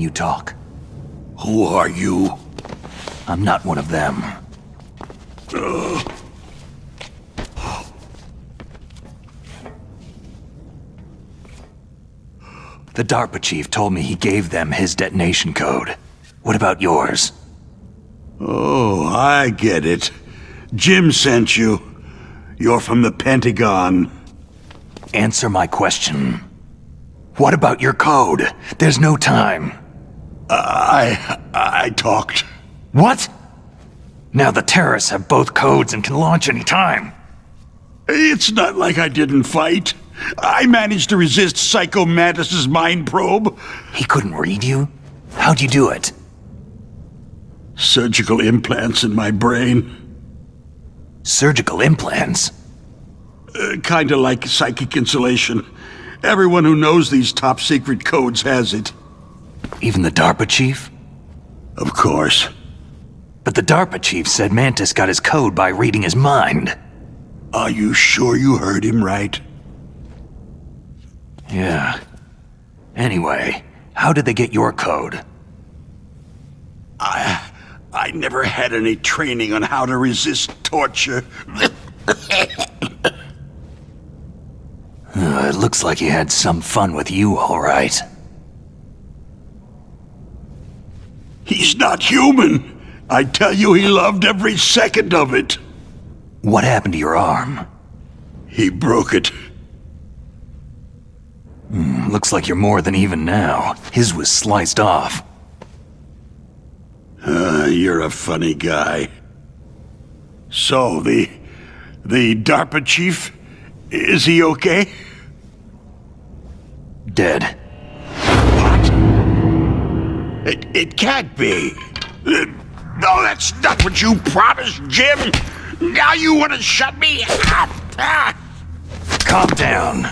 you talk? Who are you? I'm not one of them. The DARPA chief told me he gave them his detonation code. What about yours? Oh, I get it. Jim sent you. You're from the Pentagon. Answer my question. What about your code? There's no time. I talked. What? Now the terrorists have both codes and can launch any time. It's not like I didn't fight. I managed to resist Psycho Mantis's mind probe. He couldn't read you? How'd you do it? Surgical implants in my brain. Surgical implants? Kinda like psychic insulation. Everyone who knows these top-secret codes has it. Even the DARPA chief? Of course. But the DARPA chief said Mantis got his code by reading his mind. Are you sure you heard him right? Yeah. Anyway, how did they get your code? I never had any training on how to resist torture. It looks like he had some fun with you, all right. He's not human. I tell you, he loved every second of it. What happened to your arm? He broke it. Looks like you're more than even now. His was sliced off. You're a funny guy. So, the DARPA chief, is he okay? Dead. What? It can't be. No, that's not what you promised, Jim. Now you want to shut me up. Calm down.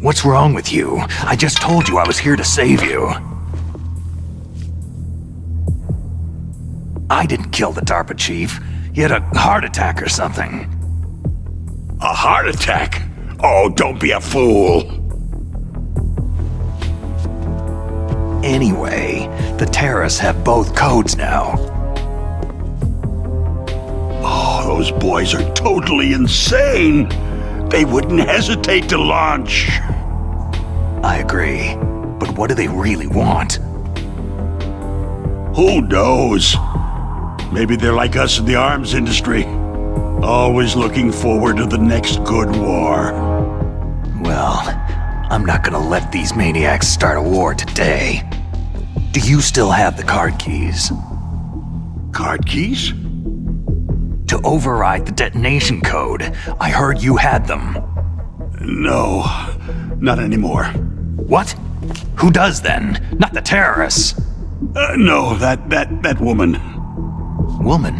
What's wrong with you? I just told you I was here to save you. I didn't kill the DARPA chief. He had a heart attack or something. A heart attack? Oh, don't be a fool. Anyway, the terrorists have both codes now. Oh, those boys are totally insane. They wouldn't hesitate to launch. I agree. But what do they really want? Who knows? Maybe they're like us in the arms industry. Always looking forward to the next good war. Well, I'm not gonna let these maniacs start a war today. Do you still have the card keys? Card keys? To override the detonation code. I heard you had them. No, not anymore. What? Who does then? Not the terrorists. No, that woman. Woman?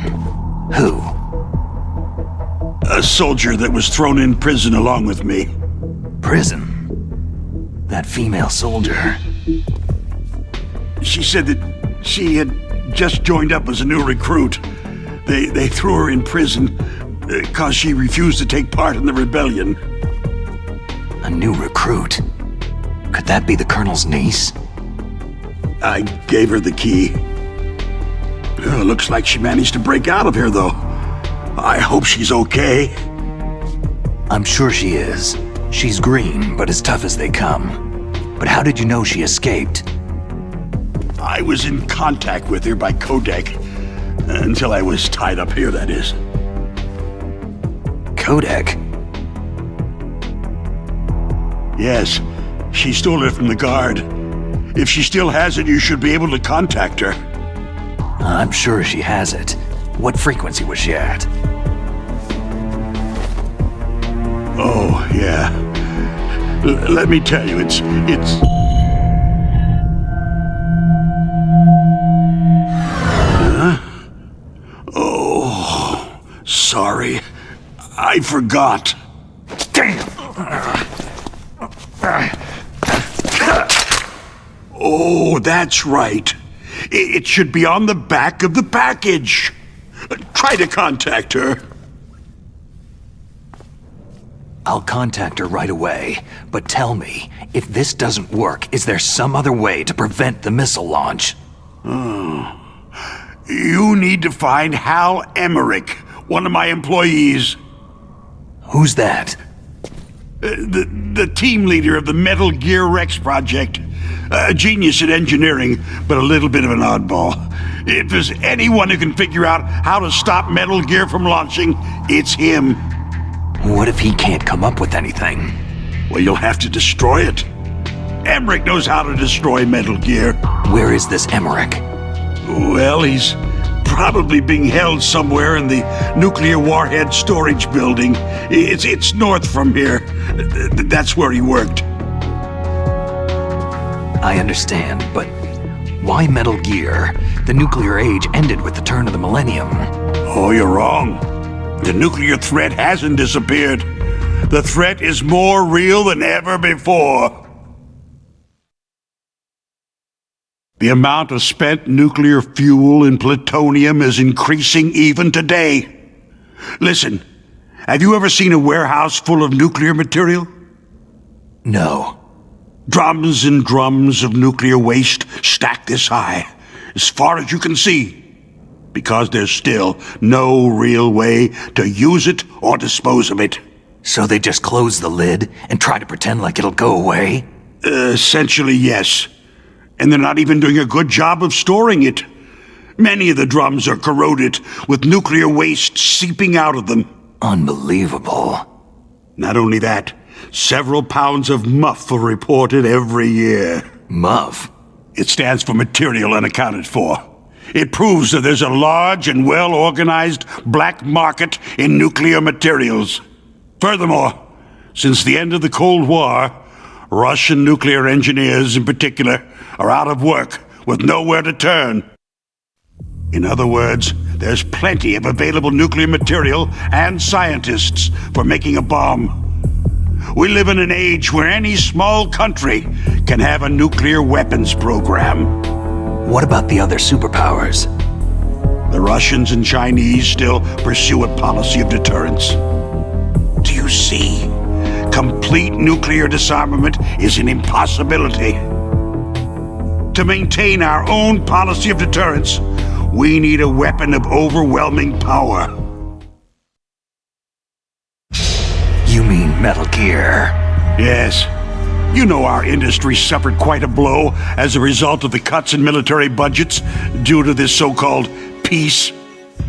Who? A soldier that was thrown in prison along with me. Prison? That female soldier. She said that she had just joined up as a new recruit. They threw her in prison because she refused to take part in the rebellion. A new recruit? Could that be the Colonel's niece? I gave her the key. Looks like she managed to break out of here, though. I hope she's okay. I'm sure she is. She's green, but as tough as they come. But how did you know she escaped? I was in contact with her by Codec. Until I was tied up here, that is. Codec? Yes, she stole it from the guard. If she still has it, you should be able to contact her. I'm sure she has it. What frequency was she at? Oh, yeah. Let me tell you, it's... Huh? Oh, sorry. I forgot. Damn! Oh, that's right. It should be on the back of the package. Try to contact her. I'll contact her right away, but tell me, if this doesn't work, is there some other way to prevent the missile launch? You need to find Hal Emmerich, one of my employees. Who's that? The team leader of the Metal Gear Rex project. A genius at engineering, but a little bit of an oddball. If there's anyone who can figure out how to stop Metal Gear from launching, it's him. What if he can't come up with anything? Well, you'll have to destroy it. Emmerich knows how to destroy Metal Gear. Where is this Emmerich? Well, he's probably being held somewhere in the nuclear warhead storage building. It's north from here. That's where he worked. I understand, but why Metal Gear? The nuclear age ended with the turn of the millennium. Oh, you're wrong. The nuclear threat hasn't disappeared. The threat is more real than ever before. The amount of spent nuclear fuel and plutonium is increasing even today. Listen, have you ever seen a warehouse full of nuclear material? No. Drums and drums of nuclear waste stacked this high, as far as you can see, because there's still no real way to use it or dispose of it. So they just close the lid and try to pretend like it'll go away? Essentially, yes. And they're not even doing a good job of storing it. Many of the drums are corroded, with nuclear waste seeping out of them. Unbelievable. Not only that, several pounds of MUF are reported every year. MUF? It stands for Material Unaccounted For. It proves that there's a large and well-organized black market in nuclear materials. Furthermore, since the end of the Cold War, Russian nuclear engineers in particular are out of work with nowhere to turn. In other words, there's plenty of available nuclear material and scientists for making a bomb. We live in an age where any small country can have a nuclear weapons program. What about the other superpowers? The Russians and Chinese still pursue a policy of deterrence. Do you see? Complete nuclear disarmament is an impossibility. To maintain our own policy of deterrence, we need a weapon of overwhelming power. You mean Metal Gear? Yes. You know our industry suffered quite a blow as a result of the cuts in military budgets due to this so-called peace.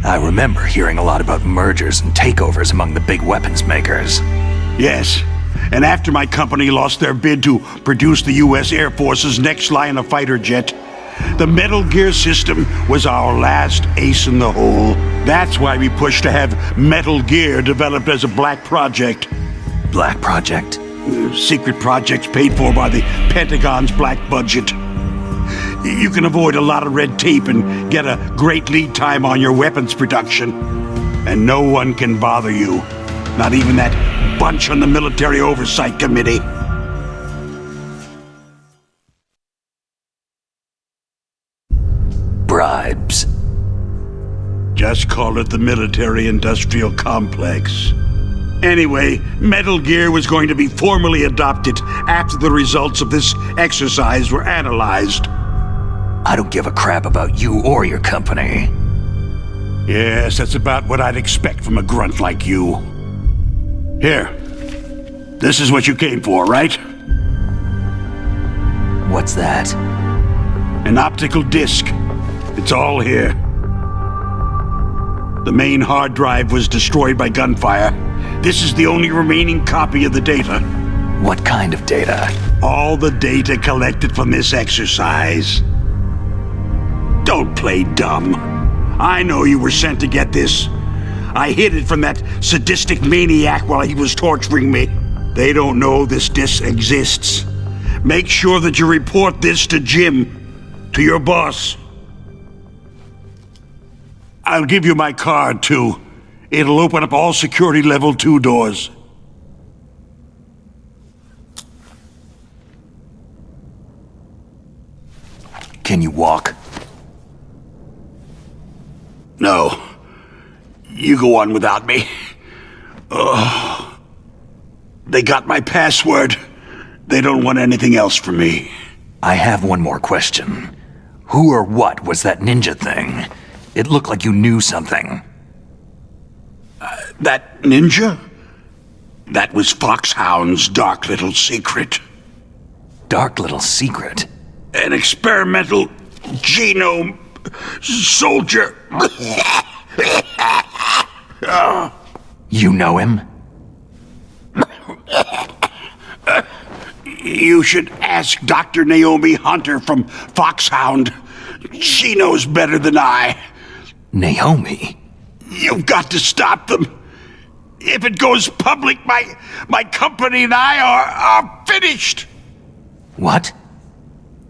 I remember hearing a lot about mergers and takeovers among the big weapons makers. Yes. And after my company lost their bid to produce the U.S. Air Force's next line of fighter jet, the Metal Gear system was our last ace in the hole. That's why we pushed to have Metal Gear developed as a black project. Black project? Secret projects paid for by the Pentagon's black budget. You can avoid a lot of red tape and get a great lead time on your weapons production. And no one can bother you. Not even that bunch on the Military Oversight Committee. Bribes. Just call it the military-industrial complex. Anyway, Metal Gear was going to be formally adopted after the results of this exercise were analyzed. I don't give a crap about you or your company. Yes, that's about what I'd expect from a grunt like you. Here. This is what you came for, right? What's that? An optical disc. It's all here. The main hard drive was destroyed by gunfire. This is the only remaining copy of the data. What kind of data? All the data collected from this exercise. Don't play dumb. I know you were sent to get this. I hid it from that sadistic maniac while he was torturing me. They don't know this disc exists. Make sure that you report this to Jim, to your boss. I'll give you my card, too. It'll open up all security level 2 doors. Can you walk? No. You go on without me. They got my password. They don't want anything else from me. I have one more question. Who or what was that ninja thing? It looked like you knew something. That ninja? That was Foxhound's dark little secret. Dark little secret? An experimental genome soldier. You know him? You should ask Dr. Naomi Hunter from Foxhound. She knows better than I. Naomi? You've got to stop them. If it goes public, my company and I are finished. What?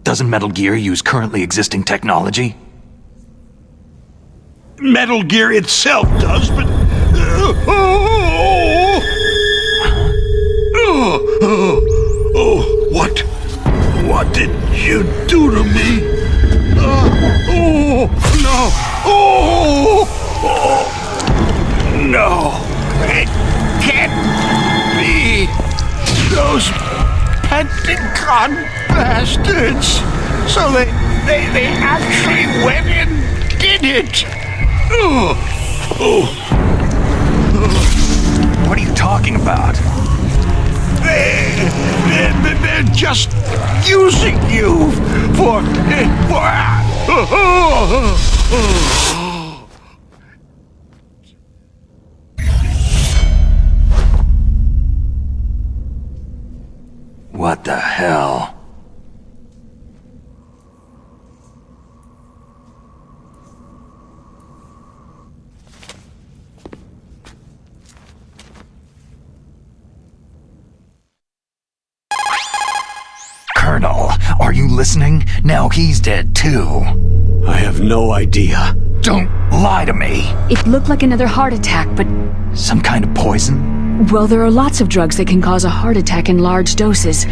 Doesn't Metal Gear use currently existing technology? Metal Gear itself does, but... What did you do to me? No, it can't be. Those Pentagon bastards. So they actually went and did it. What are you talking about? They're just using you for. What the hell? Colonel, are you listening? Now he's dead too. I have no idea. Don't lie to me. It looked like another heart attack, but... Some kind of poison? Well, there are lots of drugs that can cause a heart attack in large doses.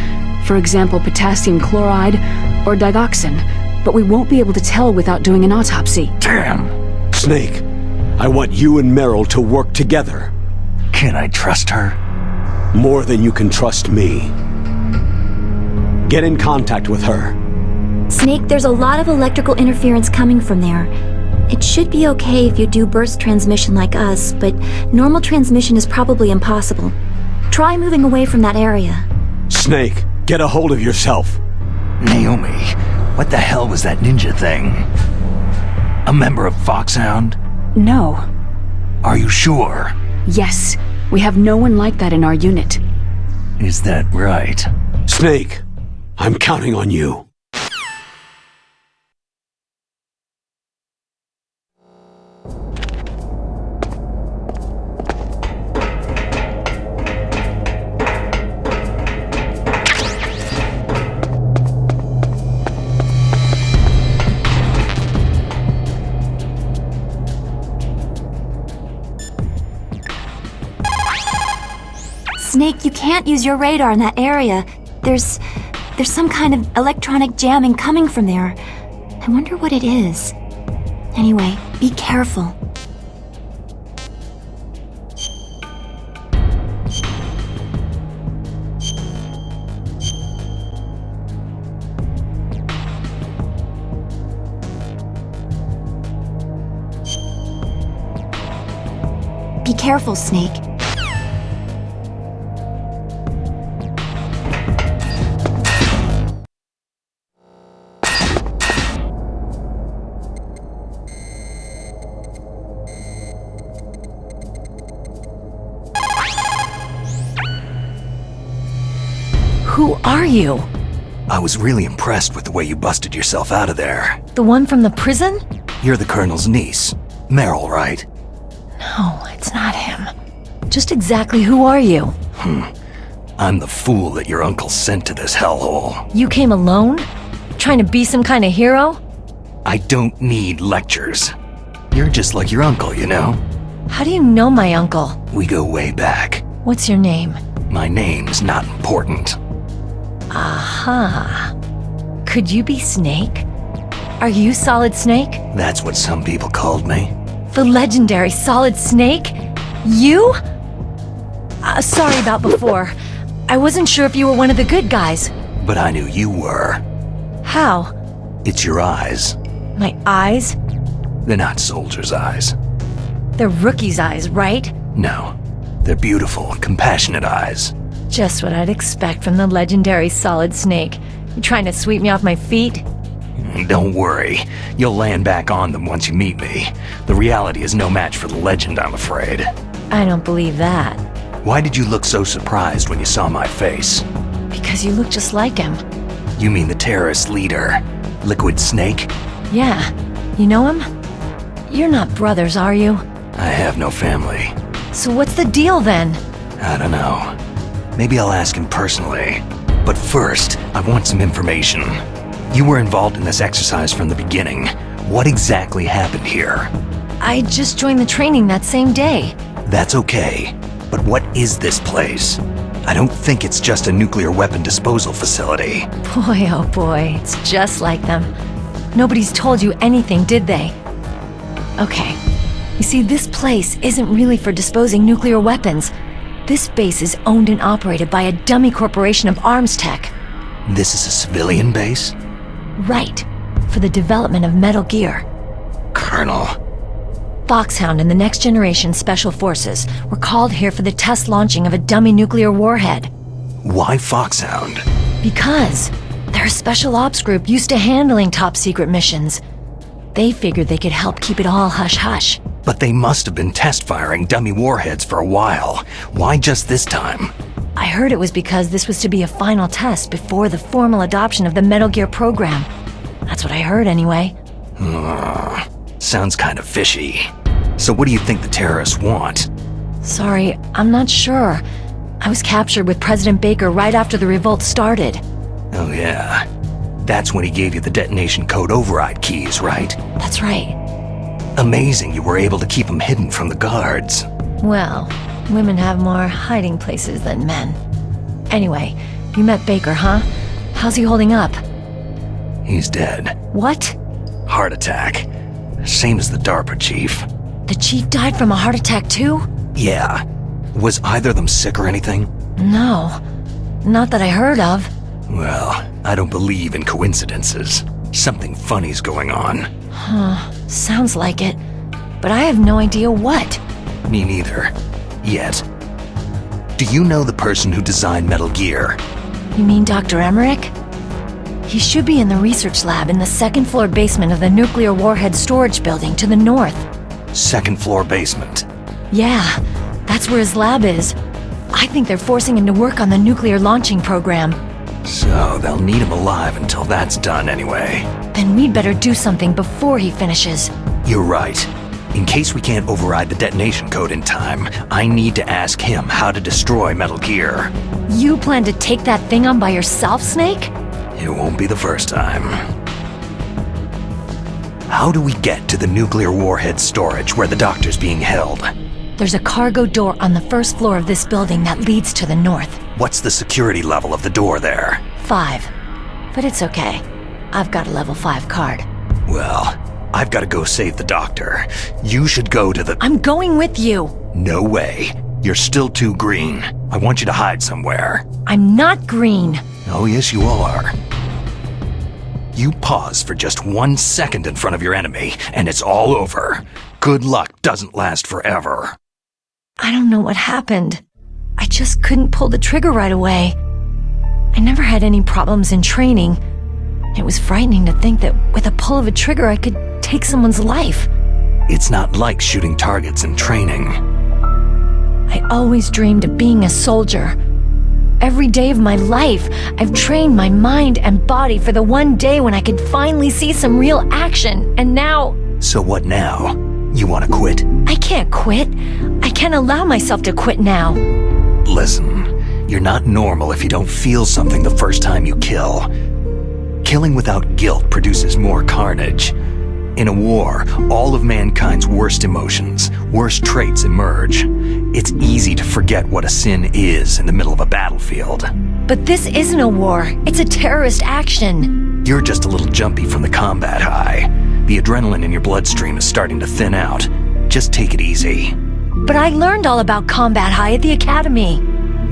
For example, potassium chloride or digoxin. But we won't be able to tell without doing an autopsy. Damn! Snake, I want you and Meryl to work together. Can I trust her? More than you can trust me. Get in contact with her. Snake, there's a lot of electrical interference coming from there. It should be okay if you do burst transmission like us, but normal transmission is probably impossible. Try moving away from that area. Snake, get a hold of yourself. Naomi, what the hell was that ninja thing? A member of Foxhound? No. Are you sure? Yes. We have no one like that in our unit. Is that right? Snake, I'm counting on you. Snake, you can't use your radar in that area. There's some kind of electronic jamming coming from there. I wonder what it is. Anyway, be careful. Be careful, Snake. Who are you? I was really impressed with the way you busted yourself out of there. The one from the prison? You're the Colonel's niece. Meryl, right? No, it's not him. Just exactly who are you? I'm the fool that your uncle sent to this hellhole. You came alone? Trying to be some kind of hero? I don't need lectures. You're just like your uncle, you know? How do you know my uncle? We go way back. What's your name? My name's not important. Aha. Could you be Snake? Are you Solid Snake? That's what some people called me. The legendary Solid Snake? You? Sorry about before. I wasn't sure if you were one of the good guys. But I knew you were. How? It's your eyes. My eyes? They're not soldiers' eyes. They're rookie's eyes, right? No. They're beautiful, compassionate eyes. Just what I'd expect from the legendary Solid Snake. You trying to sweep me off my feet? Don't worry. You'll land back on them once you meet me. The reality is no match for the legend, I'm afraid. I don't believe that. Why did you look so surprised when you saw my face? Because you look just like him. You mean the terrorist leader, Liquid Snake? Yeah. You know him? You're not brothers, are you? I have no family. So what's the deal then? I don't know. Maybe I'll ask him personally. But first, I want some information. You were involved in this exercise from the beginning. What exactly happened here? I just joined the training that same day. That's okay. But what is this place? I don't think it's just a nuclear weapon disposal facility. Boy, oh boy, it's just like them. Nobody's told you anything, did they? Okay. You see, this place isn't really for disposing nuclear weapons. This base is owned and operated by a dummy corporation of arms tech. This is a civilian base? Right. For the development of Metal Gear. Colonel. Foxhound and the Next Generation Special Forces were called here for the test launching of a dummy nuclear warhead. Why Foxhound? Because they're a special ops group used to handling top-secret missions. They figured they could help keep it all hush-hush. But they must have been test-firing dummy warheads for a while. Why just this time? I heard it was because this was to be a final test before the formal adoption of the Metal Gear program. That's what I heard anyway. Sounds kind of fishy. So what do you think the terrorists want? Sorry, I'm not sure. I was captured with President Baker right after the revolt started. Oh yeah. That's when he gave you the detonation code override keys, right? That's right. Amazing you were able to keep them hidden from the guards. Well, women have more hiding places than men. Anyway, you met Baker, huh? How's he holding up? He's dead. What? Heart attack. Same as the DARPA chief. The chief died from a heart attack too? Yeah. Was either of them sick or anything? No. Not that I heard of. Well, I don't believe in coincidences. Something funny's going on. Huh. Sounds like it. But I have no idea what. Me neither. Yet. Do you know the person who designed Metal Gear? You mean Dr. Emmerich? He should be in the research lab in the second-floor basement of the nuclear warhead storage building to the north. Second floor basement. Yeah, that's where his lab is. I think they're forcing him to work on the nuclear launching program. So they'll need him alive until that's done anyway. Then we'd better do something before he finishes. You're right. In case we can't override the detonation code in time, I need to ask him how to destroy Metal Gear. You plan to take that thing on by yourself, Snake? It won't be the first time. How do we get to the nuclear warhead storage where the doctor's being held? There's a cargo door on the first floor of this building that leads to the north. What's the security level of the door there? 5. But it's okay. I've got a level 5 card. Well, I've got to go save the doctor. You should go to the... I'm going with you! No way. You're still too green. I want you to hide somewhere. I'm not green. Oh, yes, you are. You pause for just 1 second in front of your enemy, and it's all over. Good luck doesn't last forever. I don't know what happened. I just couldn't pull the trigger right away. I never had any problems in training. It was frightening to think that with a pull of a trigger I could take someone's life. It's not like shooting targets in training. I always dreamed of being a soldier. Every day of my life, I've trained my mind and body for the one day when I could finally see some real action, and now... So what now? You want to quit? I can't quit. I can't allow myself to quit now. Listen, you're not normal if you don't feel something the first time you kill. Killing without guilt produces more carnage. In a war, all of mankind's worst emotions, worst traits emerge. It's easy to forget what a sin is in the middle of a battlefield. But this isn't a war. It's a terrorist action. You're just a little jumpy from the combat high. The adrenaline in your bloodstream is starting to thin out. Just take it easy. But I learned all about combat high at the academy.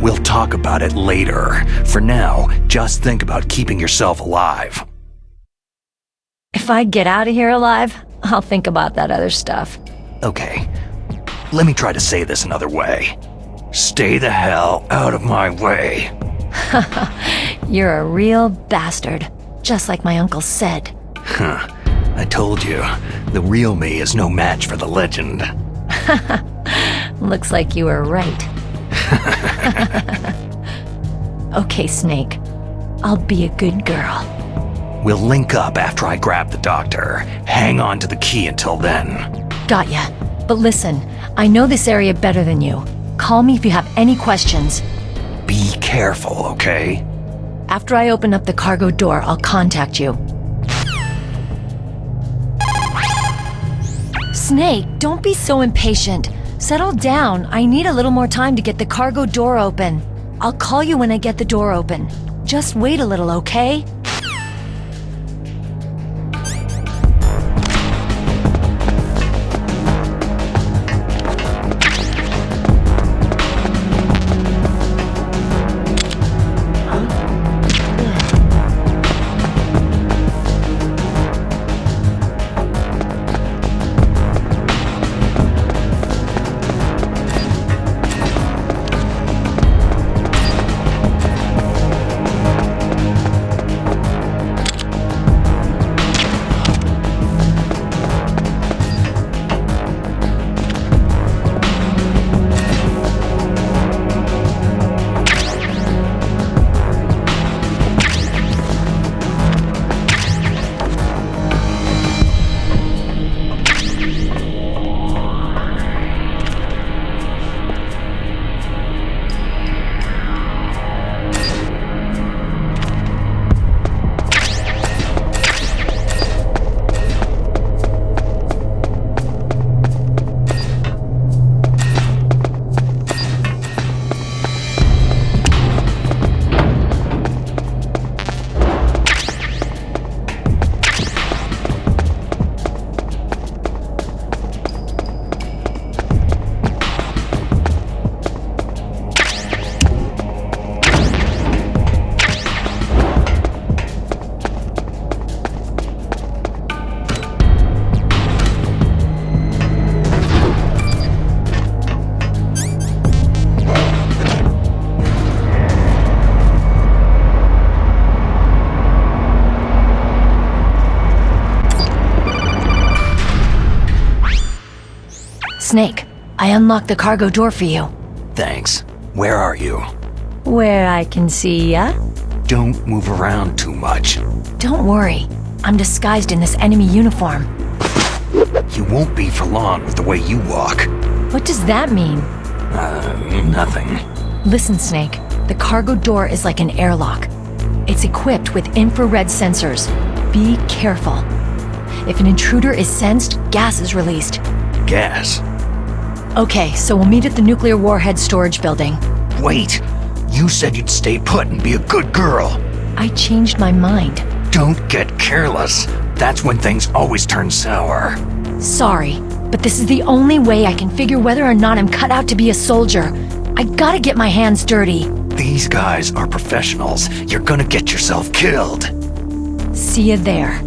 We'll talk about it later. For now, just think about keeping yourself alive. If I get out of here alive, I'll think about that other stuff. Okay, let me try to say this another way. Stay the hell out of my way. You're a real bastard, just like my uncle said. Huh. I told you, the real me is no match for the legend. Looks like you were right. Okay, Snake. I'll be a good girl. We'll link up after I grab the doctor. Hang on to the key until then. Got ya. But listen, I know this area better than you. Call me if you have any questions. Be careful, okay? After I open up the cargo door, I'll contact you. Snake, don't be so impatient. Settle down. I need a little more time to get the cargo door open. I'll call you when I get the door open. Just wait a little, okay? Snake, I unlocked the cargo door for you. Thanks. Where are you? Where I can see ya? Don't move around too much. Don't worry. I'm disguised in this enemy uniform. You won't be for long with the way you walk. What does that mean? Nothing. Listen, Snake. The cargo door is like an airlock. It's equipped with infrared sensors. Be careful. If an intruder is sensed, gas is released. Gas? Okay, so we'll meet at the nuclear warhead storage building. Wait! You said you'd stay put and be a good girl. I changed my mind. Don't get careless. That's when things always turn sour. Sorry, but this is the only way I can figure whether or not I'm cut out to be a soldier. I gotta get my hands dirty. These guys are professionals. You're gonna get yourself killed. See you there.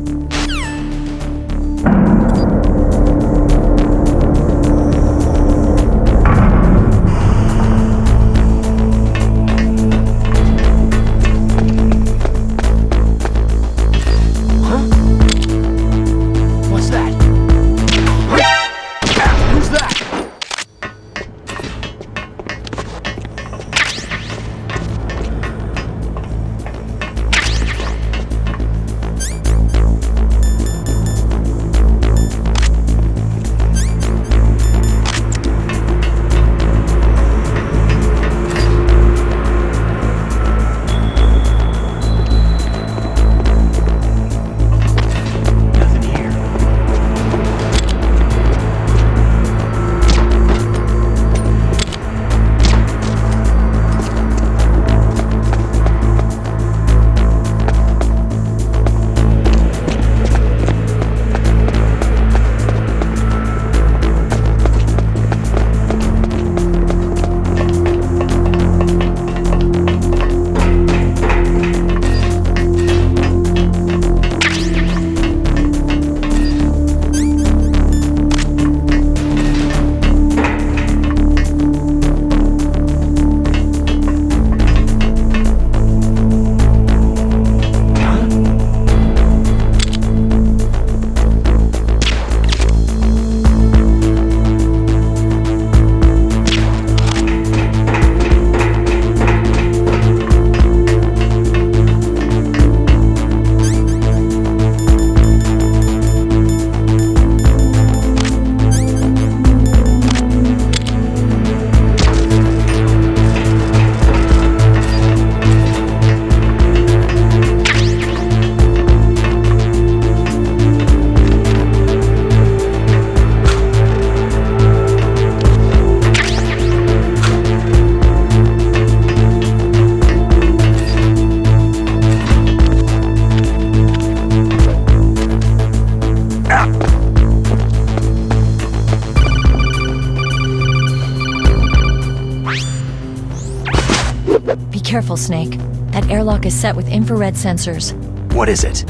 careful, Snake. That airlock is set with infrared sensors. What is it?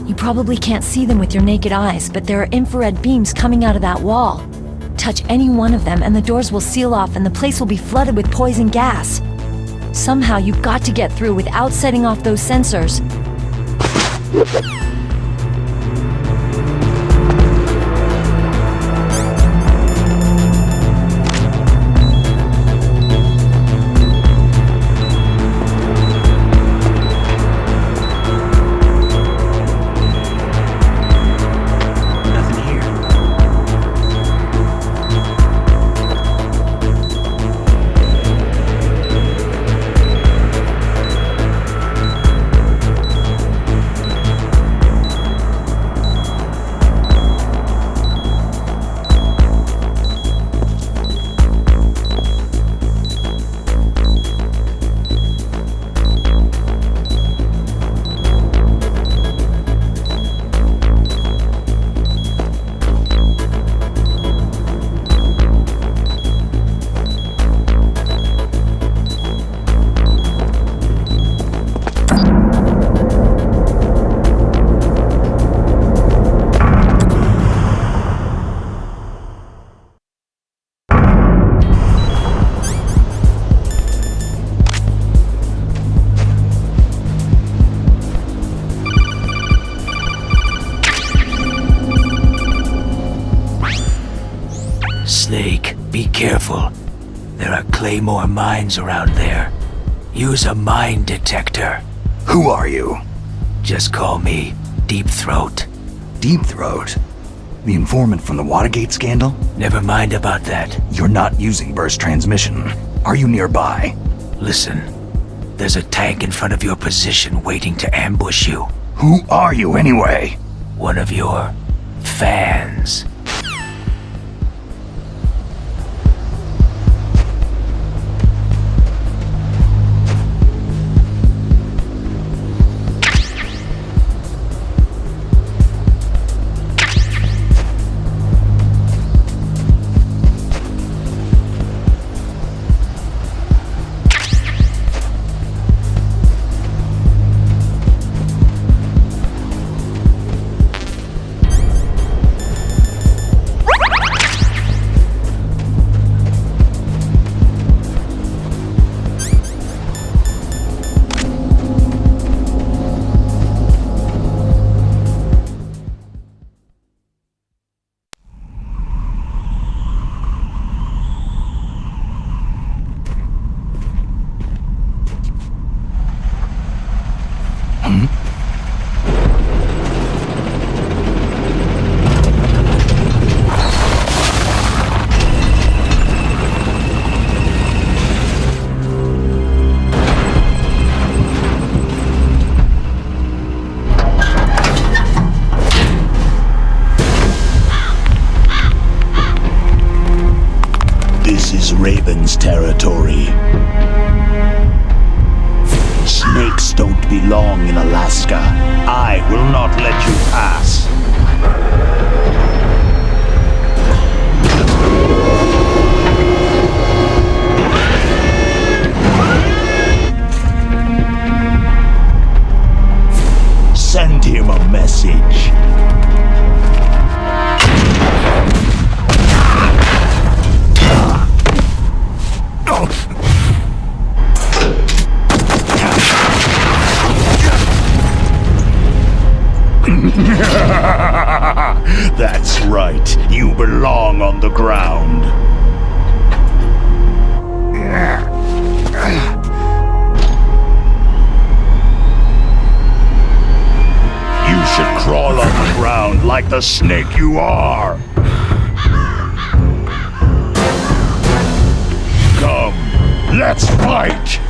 You probably can't see them with your naked eyes, but there are infrared beams coming out of that wall. Touch any one of them and the doors will seal off and the place will be flooded with poison gas. Somehow you've got to get through without setting off those sensors. Snake, be careful. There are Claymore mines around there. Use a mine detector. Who are you? Just call me Deepthroat. Deepthroat? The informant from the Watergate scandal? Never mind about that. You're not using burst transmission. Are you nearby? Listen, there's a tank in front of your position waiting to ambush you. Who are you anyway? One of your fans. Raven's territory. Snakes don't belong in Alaska. I will not let you pass. Send him a message. That's right. You belong on the ground. You should crawl on the ground like the snake you are. Come, let's fight!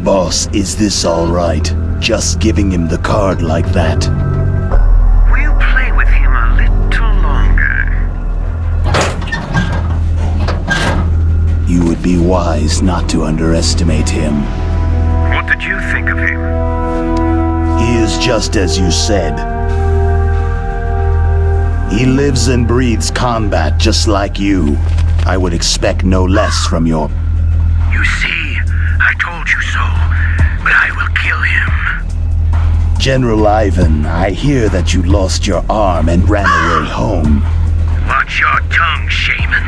Boss, is this all right? Just giving him the card like that? We'll play with him a little longer. You would be wise not to underestimate him. What did you think of him? He is just as you said. He lives and breathes combat just like you. I would expect no less from your... You see, I told you so, but I will kill him. General Ivan, I hear that you lost your arm and ran away home. Watch your tongue, shaman.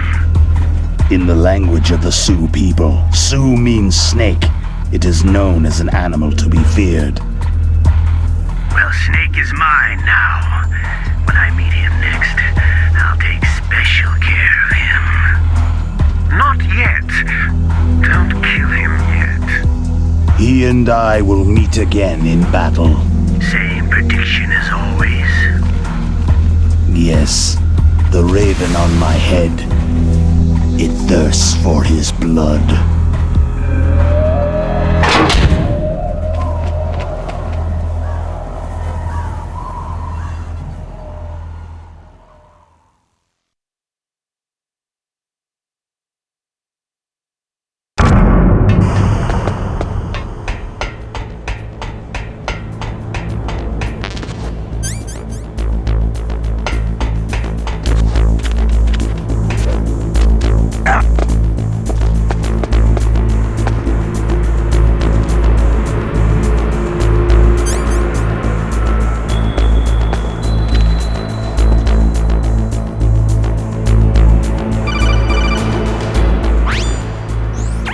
In the language of the Sioux people, Sioux means snake. It is known as an animal to be feared. Well, Snake is mine now. When I meet him next, I'll take special care of him. Not yet. Don't kill him yet. He and I will meet again in battle. Same prediction as always. Yes, the raven on my head. It thirsts for his blood.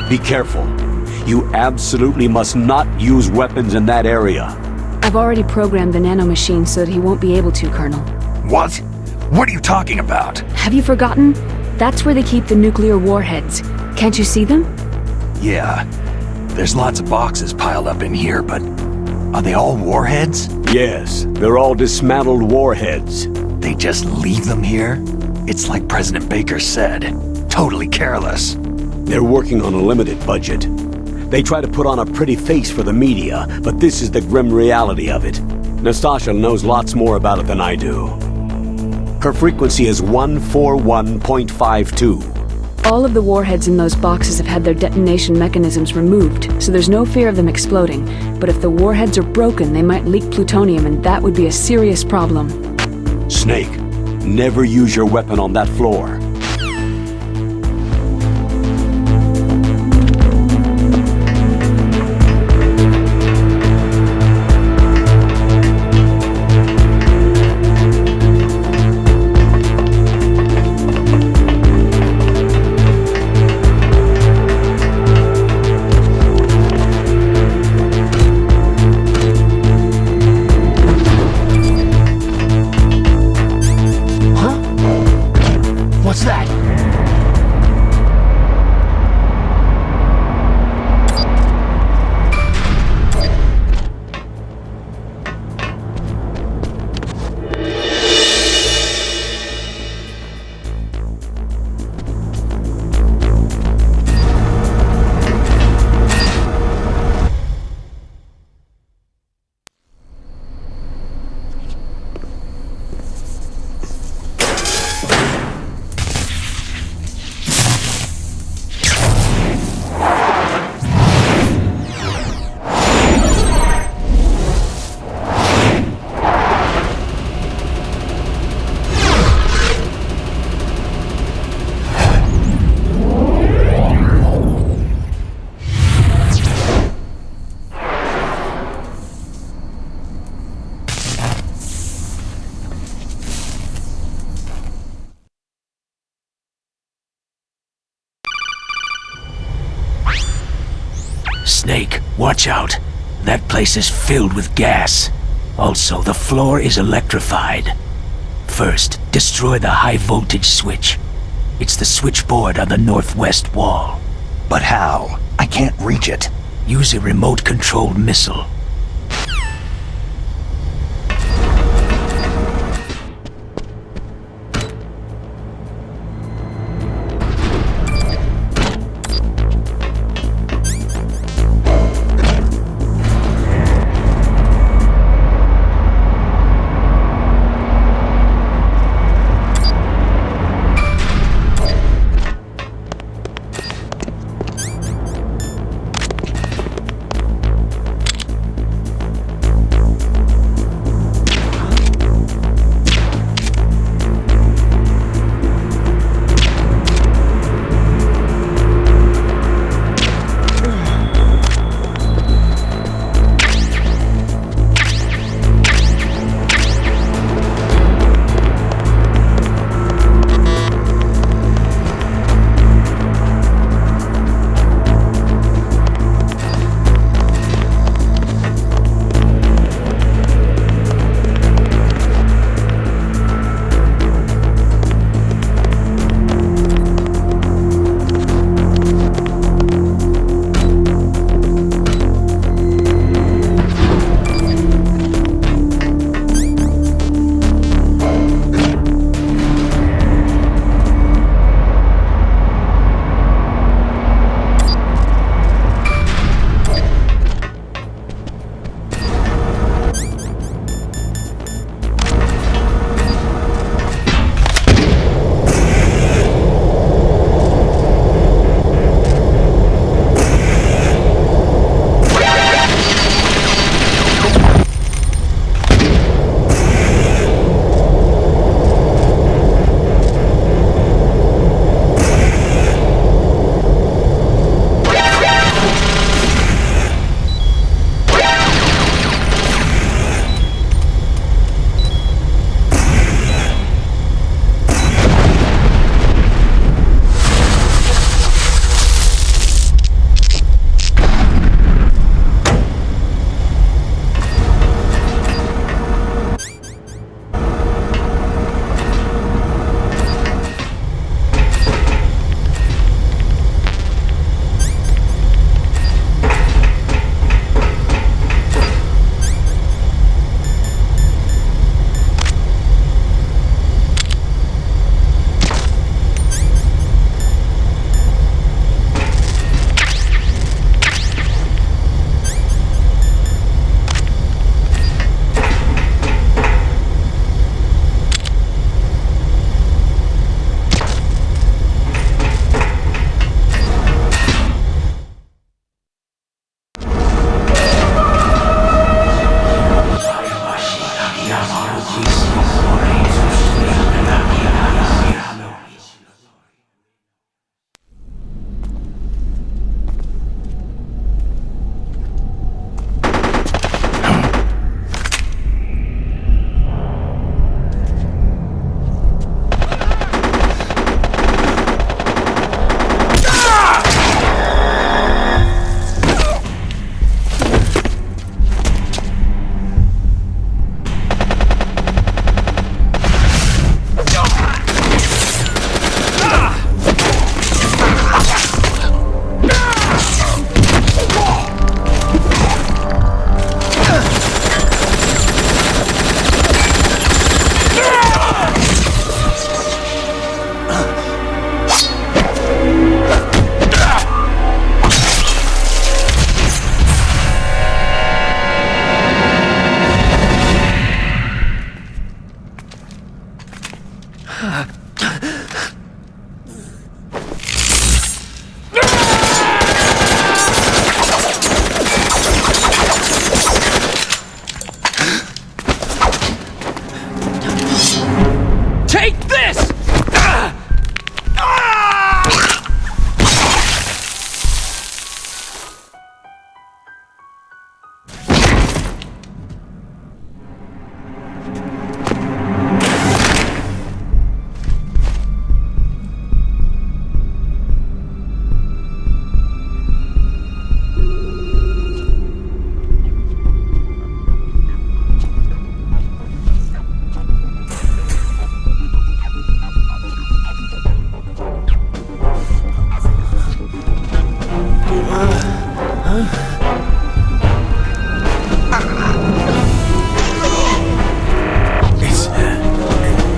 Be careful. You absolutely must not use weapons in that area. I've already programmed the nanomachine so that he won't be able to, Colonel. What? What are you talking about? Have you forgotten? That's where they keep the nuclear warheads. Can't you see them? Yeah, there's lots of boxes piled up in here, but are they all warheads? Yes, they're all dismantled warheads. They just leave them here? It's like President Baker said, totally careless. They're working on a limited budget. They try to put on a pretty face for the media, but this is the grim reality of it. Nastasha knows lots more about it than I do. Her frequency is 141.52. All of the warheads in those boxes have had their detonation mechanisms removed, so there's no fear of them exploding. But if the warheads are broken, they might leak plutonium, and that would be a serious problem. Snake, never use your weapon on that floor. What's that? Snake, watch out. That place is filled with gas. Also, the floor is electrified. First, destroy the high-voltage switch. It's the switchboard on the northwest wall. But how? I can't reach it. Use a remote-controlled missile.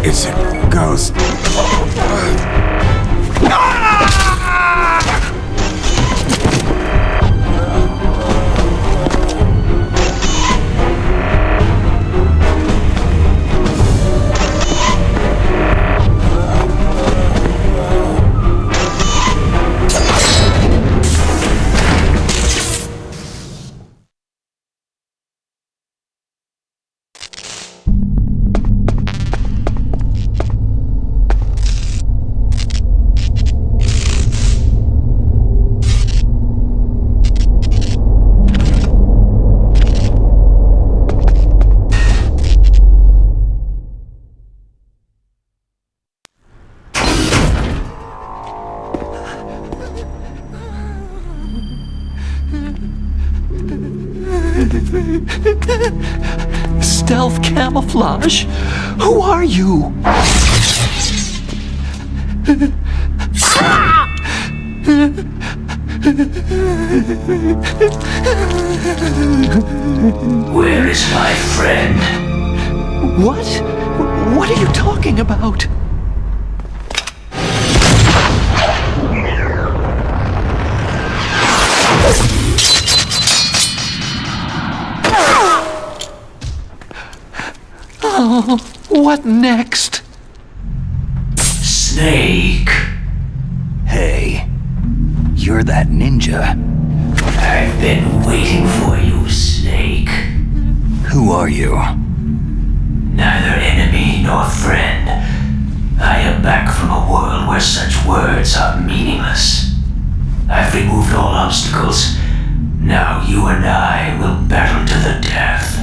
It's a ghost. Stealth camouflage? Who are you? Where is my friend? What? What are you talking about? Oh, what next? Snake. Hey, you're that ninja. I've been waiting for you, Snake. Who are you? Neither enemy nor friend. I am back from a world where such words are meaningless. I've removed all obstacles. Now you and I will battle to the death.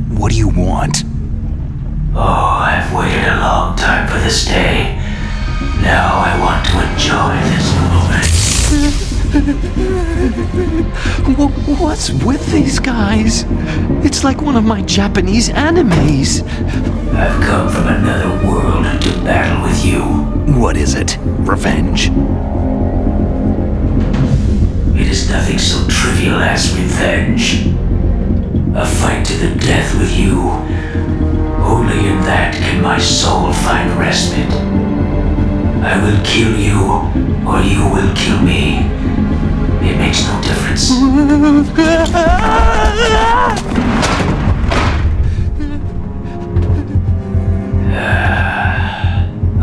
What do you want? Oh, I've waited a long time for this day. Now I want to enjoy this moment. What's with these guys? It's like one of my Japanese animes. I've come from another world to battle with you. What is it? Revenge? It is nothing so trivial as revenge. A fight to the death with you. Only in that can my soul find respite. I will kill you, or you will kill me. It makes no difference.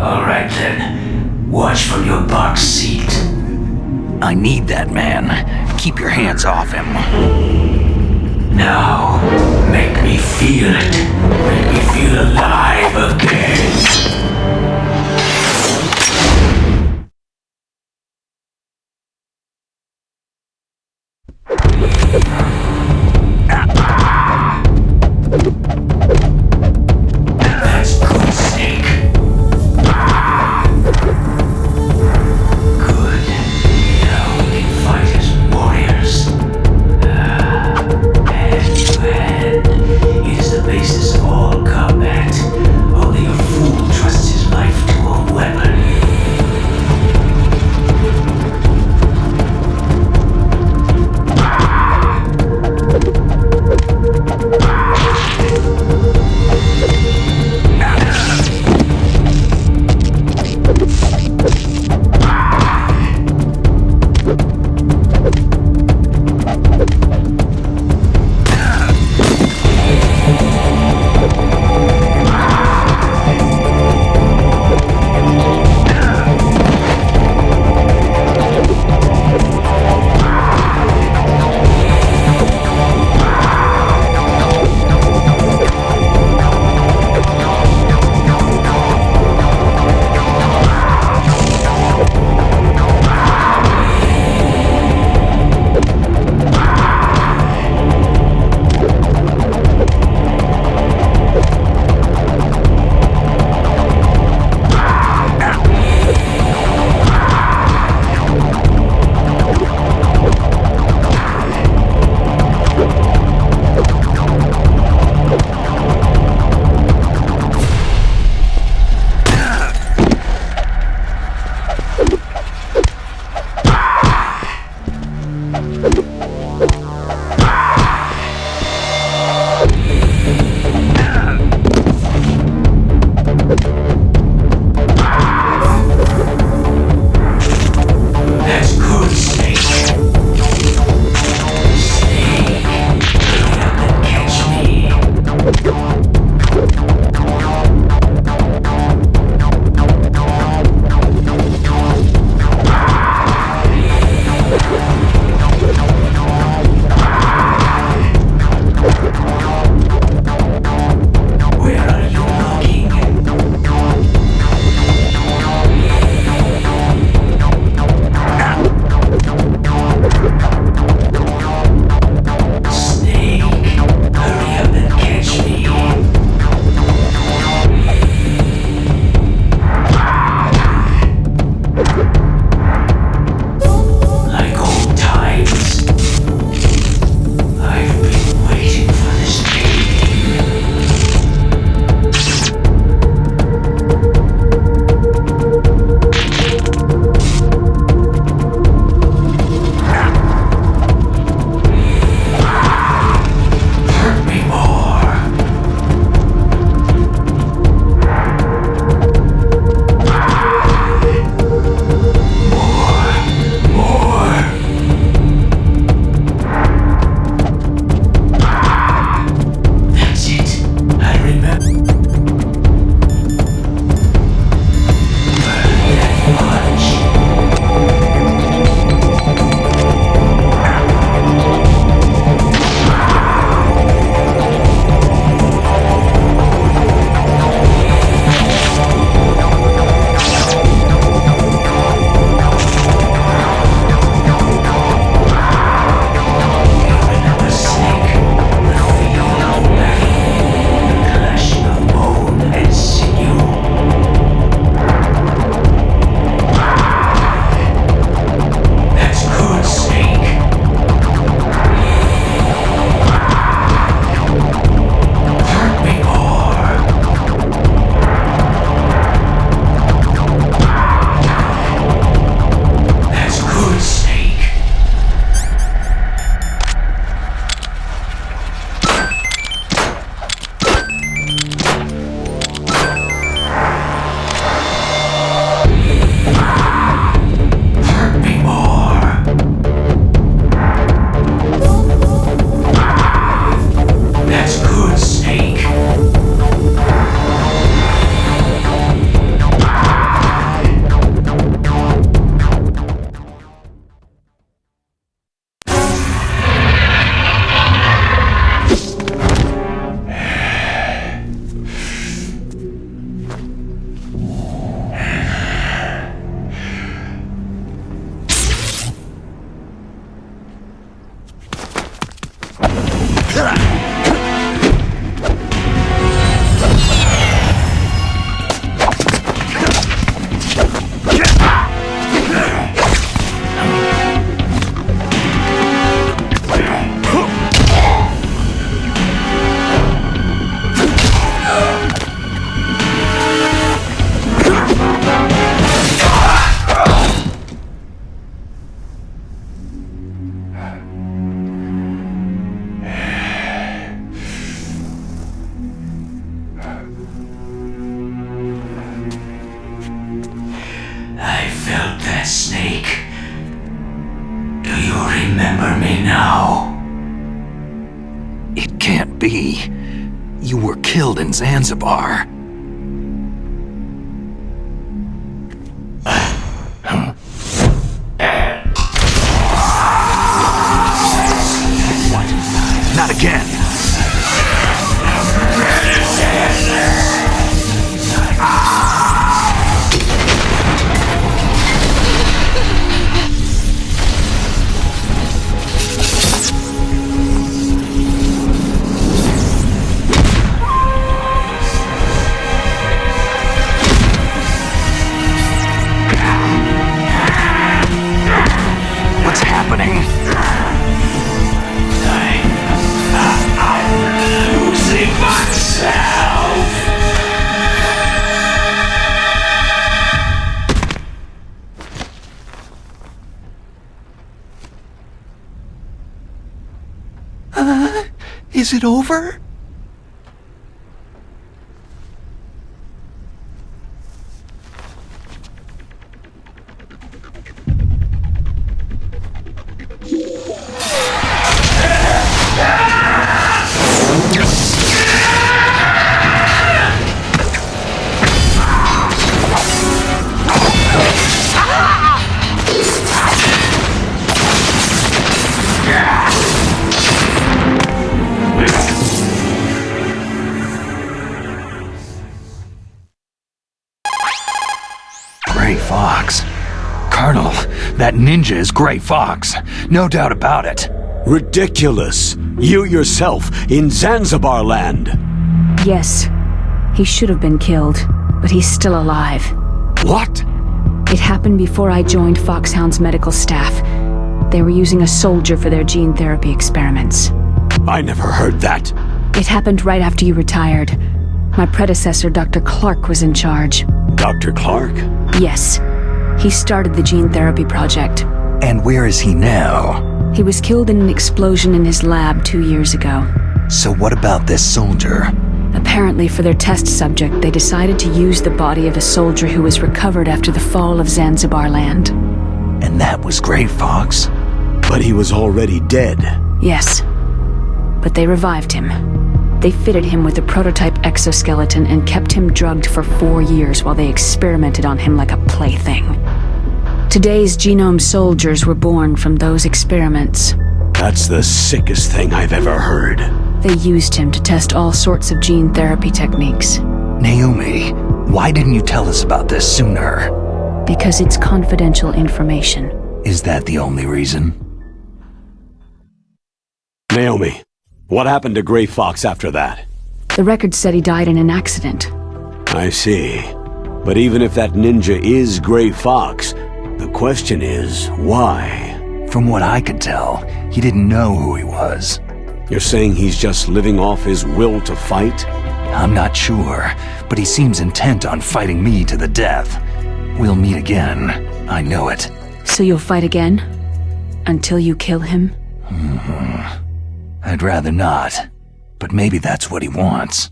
All right then. Watch from your box seat. I need that man. Keep your hands off him. Now, make me feel it. Make me feel alive again. That's good, Snake. Good. Now we can fight as warriors. Hand-to-hand. It is the basis of all combat. Only a fool tries Snake. Do you remember me now? It can't be. You were killed in Zanzibar. What? Not again. What's happening? I'm losing myself. Is it over? Gray Fox. Colonel, that ninja is Gray Fox. No doubt about it. Ridiculous. You yourself in Zanzibar land. Yes, he should have been killed, but he's still alive. What? It happened before I joined Foxhound's medical staff. They were using a soldier for their gene therapy experiments. I never heard that. It happened right after you retired. My predecessor, Dr. Clark, was in charge. Dr. Clark? Yes. He started the gene therapy project. And where is he now? He was killed in an explosion in his lab 2 years ago. So what about this soldier? Apparently, for their test subject, they decided to use the body of a soldier who was recovered after the fall of Zanzibar land. And that was Gray Fox? But he was already dead. Yes. But they revived him. They fitted him with a prototype exoskeleton and kept him drugged for 4 years while they experimented on him like a plaything. Today's genome soldiers were born from those experiments. That's the sickest thing I've ever heard. They used him to test all sorts of gene therapy techniques. Naomi, why didn't you tell us about this sooner? Because it's confidential information. Is that the only reason? Naomi, what happened to Gray Fox after that? The record said he died in an accident. I see. But even if that ninja is Gray Fox, the question is, why? From what I could tell, he didn't know who he was. You're saying he's just living off his will to fight? I'm not sure, but he seems intent on fighting me to the death. We'll meet again. I know it. So you'll fight again? Until you kill him? I'd rather not, but maybe that's what he wants.